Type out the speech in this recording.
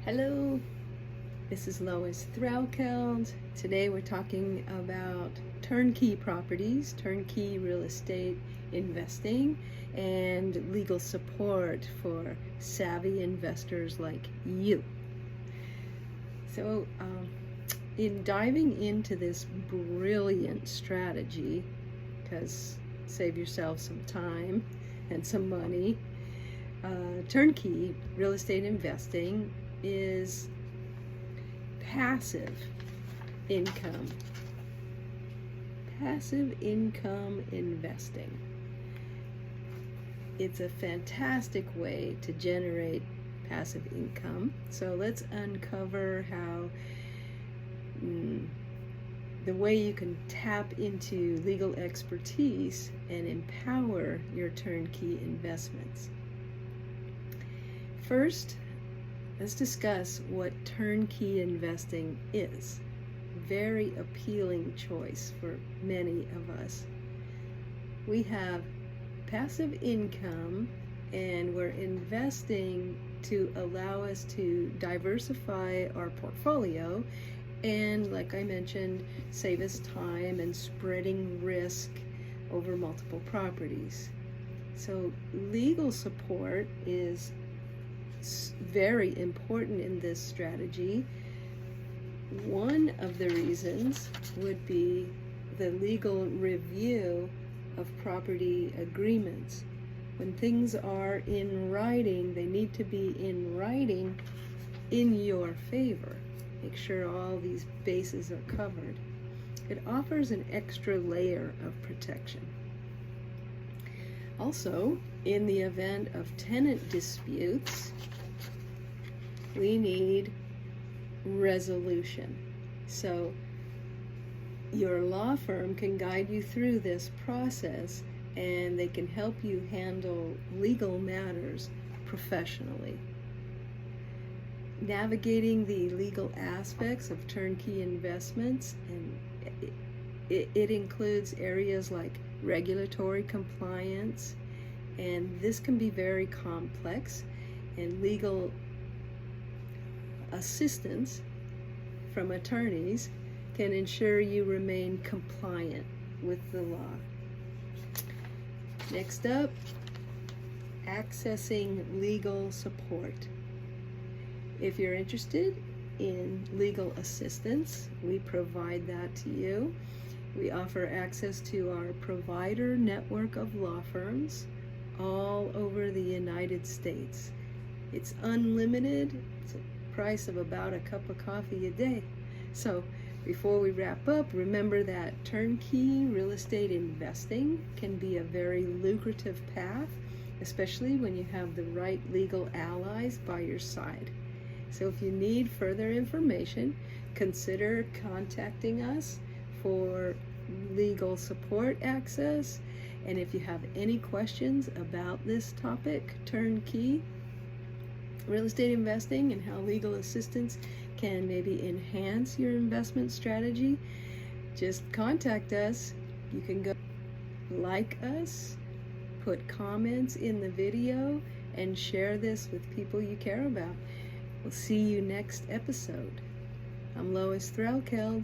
Hello, this is Lois Threlkeld. Today we're talking about turnkey properties, turnkey real estate investing, and legal support for savvy investors like you. So, in diving into this brilliant strategy, because save yourself some time and some money, turnkey real estate investing is passive income investing. It's a fantastic way to generate passive income. So let's uncover how the way you can tap into legal expertise and empower your turnkey investments. First, let's discuss what turnkey investing is. Very appealing choice for many of us. We have passive income and we're investing to allow us to diversify our portfolio and, like I mentioned, save us time and spreading risk over multiple properties. So legal support is very important in this strategy. One of the reasons would be the legal review of property agreements. When things are in writing, they need to be in writing in your favor. Make sure all these bases are covered. It offers an extra layer of protection. Also, in the event of tenant disputes, we need resolution. So your law firm can guide you through this process and they can help you handle legal matters professionally. Navigating the legal aspects of turnkey investments, and it includes areas like regulatory compliance, and this can be very complex, and legal assistance from attorneys can ensure you remain compliant with the law. Next up, accessing legal support. If you're interested in legal assistance, we provide that to you. We offer access to our provider network of law firms all over the United States. It's unlimited. It's a price of about a cup of coffee a day. So before we wrap up, remember that turnkey real estate investing can be a very lucrative path, especially when you have the right legal allies by your side. So if you need further information, consider contacting us for legal support access. And if you have any questions about this topic, turnkey real estate investing and how legal assistance can maybe enhance your investment strategy, just contact us. You can go like us, put comments in the video, and share this with people you care about. We'll see you next episode. I'm Lois Threlkeld.